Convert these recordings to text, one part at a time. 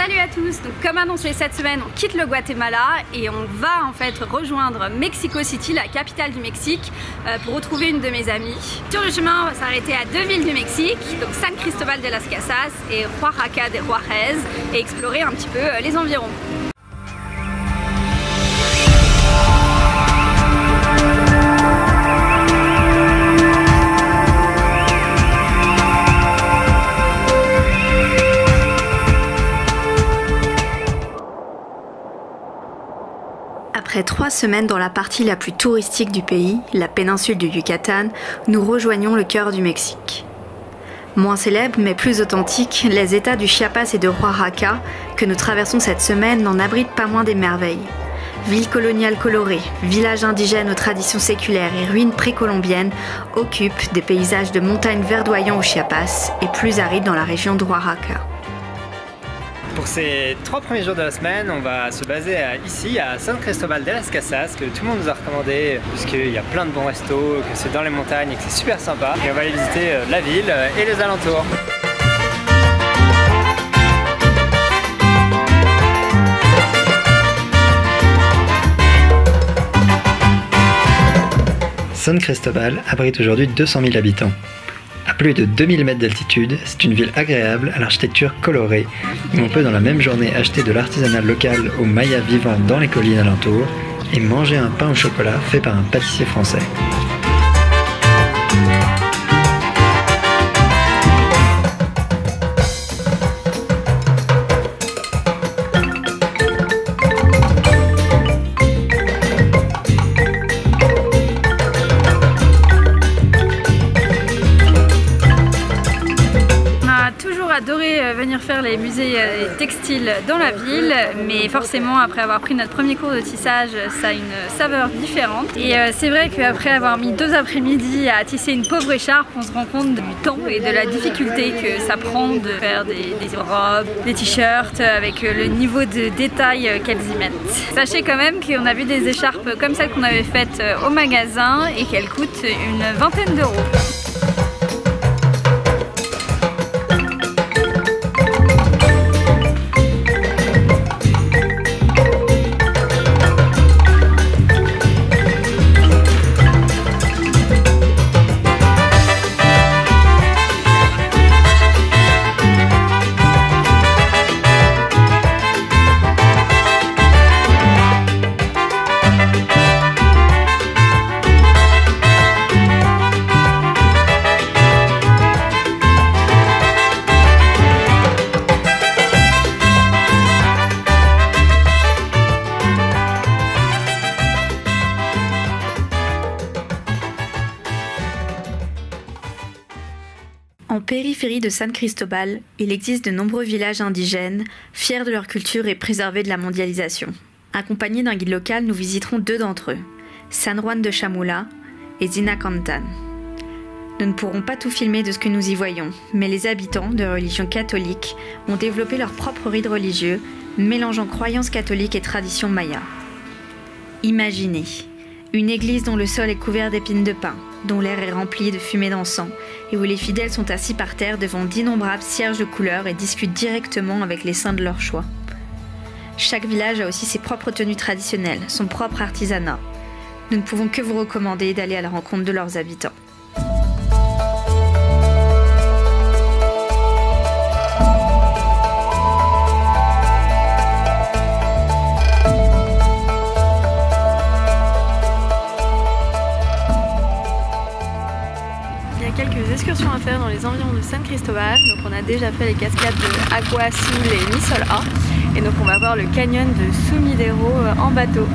Salut à tous, donc comme annoncé cette semaine, on quitte le Guatemala et on va en fait rejoindre Mexico City, la capitale du Mexique, pour retrouver une de mes amies. Sur le chemin, on va s'arrêter à deux villes du Mexique, donc San Cristobal de las Casas et Oaxaca de Juárez, et explorer un petit peu les environs. Après 3 semaines dans la partie la plus touristique du pays, la péninsule du Yucatan, nous rejoignons le cœur du Mexique. Moins célèbres mais plus authentiques, les États du Chiapas et de Oaxaca, que nous traversons cette semaine, n'en abritent pas moins des merveilles. Villes coloniales colorées, villages indigènes aux traditions séculaires et ruines précolombiennes occupent des paysages de montagnes verdoyants au Chiapas et plus arides dans la région de Oaxaca. Pour ces 3 premiers jours de la semaine, on va se baser ici à San Cristobal de las Casas, que tout le monde nous a recommandé puisqu'il y a plein de bons restos, que c'est dans les montagnes et que c'est super sympa. Et on va aller visiter la ville et les alentours. San Cristobal abrite aujourd'hui 200 000 habitants. À plus de 2000 mètres d'altitude, c'est une ville agréable à l'architecture colorée, où on peut dans la même journée acheter de l'artisanat local aux Mayas vivant dans les collines alentours et manger un pain au chocolat fait par un pâtissier français. Adoré venir faire les musées textiles dans la ville, mais forcément après avoir pris notre premier cours de tissage, ça a une saveur différente. Et c'est vrai qu'après avoir mis 2 après-midi à tisser une pauvre écharpe, on se rend compte du temps et de la difficulté que ça prend de faire des robes, des t-shirts avec le niveau de détail qu'elles y mettent. Sachez quand même qu'on a vu des écharpes comme celles qu'on avait faites au magasin et qu'elles coûtent une vingtaine d'euros. En périphérie de San Cristobal, il existe de nombreux villages indigènes, fiers de leur culture et préservés de la mondialisation. Accompagnés d'un guide local, nous visiterons 2 d'entre eux, San Juan de Chamula et Zinacantan. Nous ne pourrons pas tout filmer de ce que nous y voyons, mais les habitants de religion catholique ont développé leur propre rite religieux, mélangeant croyances catholiques et traditions mayas. Imaginez une église dont le sol est couvert d'épines de pin, dont l'air est rempli de fumée d'encens, et où les fidèles sont assis par terre devant d'innombrables cierges de couleurs et discutent directement avec les saints de leur choix. Chaque village a aussi ses propres tenues traditionnelles, son propre artisanat. Nous ne pouvons que vous recommander d'aller à la rencontre de leurs habitants. Quelques excursions à faire dans les environs de San Cristobal. Donc on a déjà fait les cascades de Agua Azul et Misol A, et donc on va voir le canyon de Sumidero en bateau.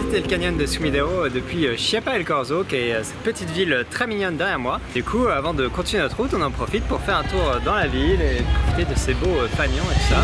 visiter le canyon de Sumidero depuis Chiapa El Corzo, qui est cette petite ville très mignonne derrière moi. Du coup, avant de continuer notre route, on en profite pour faire un tour dans la ville et profiter de ces beaux fanions et tout ça.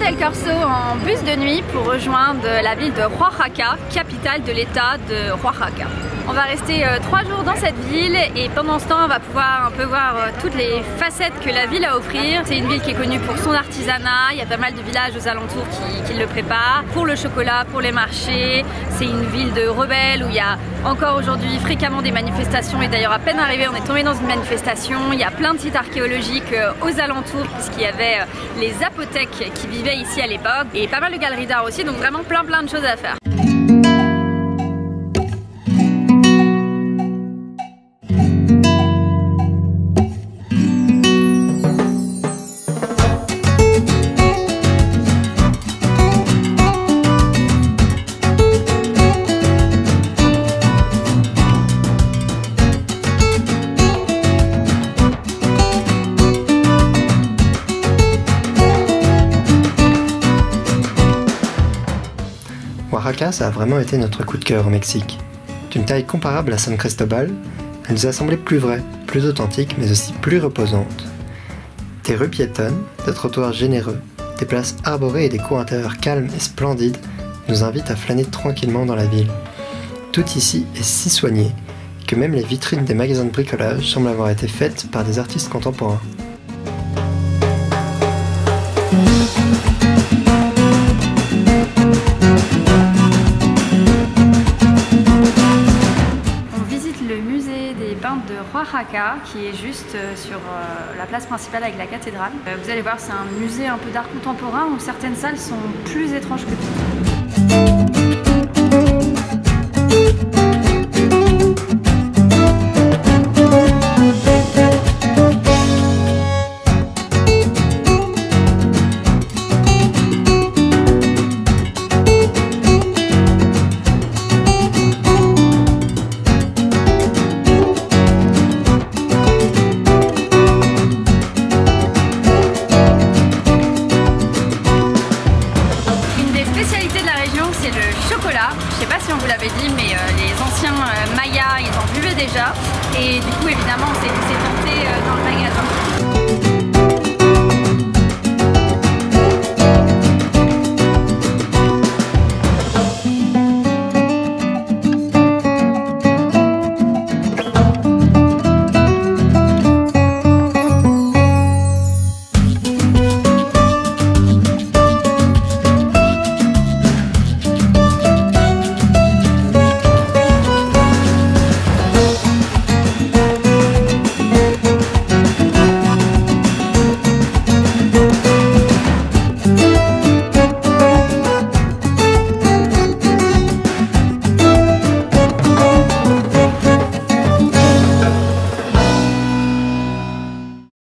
El Corzo en bus de nuit pour rejoindre la ville de Oaxaca, capitale de l'état de Oaxaca. On va rester 3 jours dans cette ville et pendant ce temps on va pouvoir un peu voir toutes les facettes que la ville a à offrir. C'est une ville qui est connue pour son artisanat, il y a pas mal de villages aux alentours qui le préparent, pour le chocolat, pour les marchés. C'est une ville de rebelles où il y a encore aujourd'hui fréquemment des manifestations et d'ailleurs à peine arrivé on est tombé dans une manifestation. Il y a plein de sites archéologiques aux alentours puisqu'il y avait les apothèques qui vivaient ici à l'époque et pas mal de galeries d'art aussi, donc vraiment plein de choses à faire. Oaxaca, ça a vraiment été notre coup de cœur au Mexique. D'une taille comparable à San Cristobal, elle nous a semblé plus vraie, plus authentique, mais aussi plus reposante. Des rues piétonnes, des trottoirs généreux, des places arborées et des cours intérieurs calmes et splendides nous invitent à flâner tranquillement dans la ville. Tout ici est si soigné que même les vitrines des magasins de bricolage semblent avoir été faites par des artistes contemporains. De Oaxaca qui est juste sur la place principale avec la cathédrale. Vous allez voir, c'est un musée un peu d'art contemporain où certaines salles sont plus étranges que d'autres. Je sais pas si on vous l'avait dit, mais les anciens Mayas, ils en buvaient déjà. Et du coup, évidemment, on s'est tenté dans le magasin.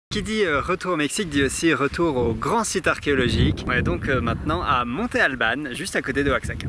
Qui dit retour au Mexique dit aussi retour au grand site archéologique. On est donc maintenant à Monte Alban, juste à côté de Oaxaca.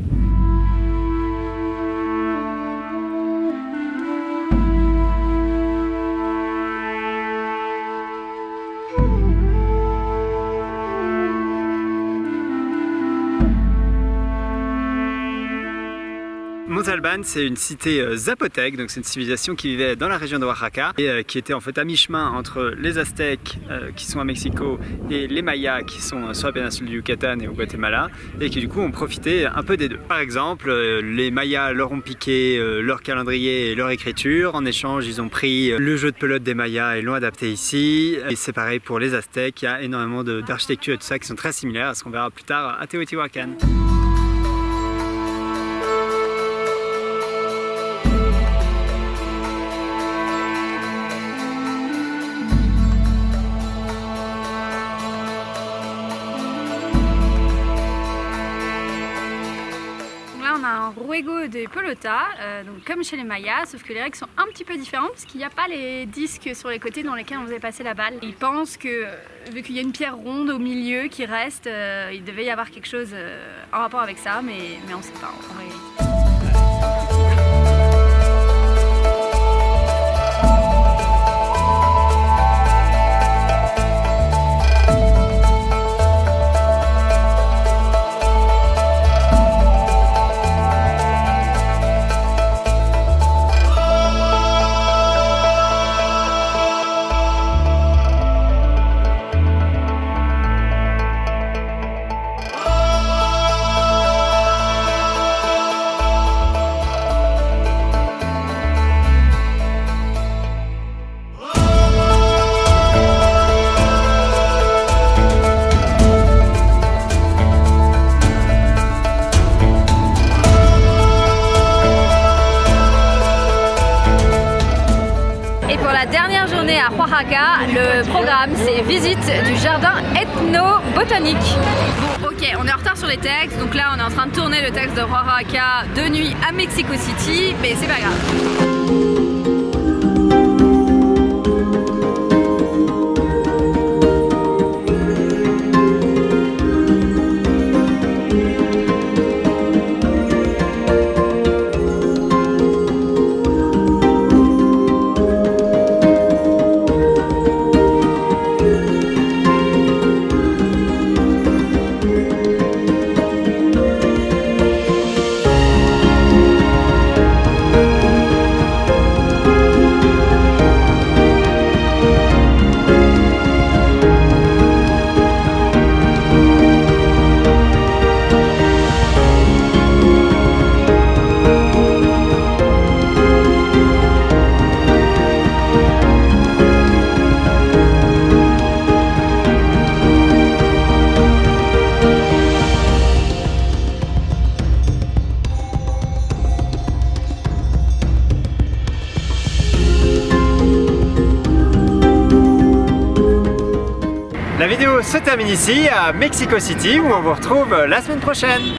Monte Alban, c'est une cité zapotèque, donc c'est une civilisation qui vivait dans la région de Oaxaca et qui était en fait à mi-chemin entre les Aztèques qui sont à Mexico et les Mayas qui sont sur la péninsule du Yucatan et au Guatemala et qui du coup ont profité un peu des deux. Par exemple, les Mayas leur ont piqué leur calendrier et leur écriture. En échange, ils ont pris le jeu de pelote des Mayas et l'ont adapté ici. Et c'est pareil pour les Aztèques, il y a énormément d'architecture et tout ça qui sont très similaires à ce qu'on verra plus tard à Teotihuacan. juego de pelota, donc comme chez les Mayas, sauf que les règles sont un petit peu différentes parce qu'il n'y a pas les disques sur les côtés dans lesquels on faisait passer la balle. Ils pensent que, vu qu'il y a une pierre ronde au milieu qui reste, il devait y avoir quelque chose en rapport avec ça, mais on ne sait pas en réalité. Pour la dernière journée à Oaxaca, le programme c'est visite du jardin ethno-botanique. Bon ok, on est en retard sur les textes, donc là on est en train de tourner le texte de Oaxaca de nuit à Mexico City, mais c'est pas grave. La vidéo se termine ici à Mexico City où on vous retrouve la semaine prochaine.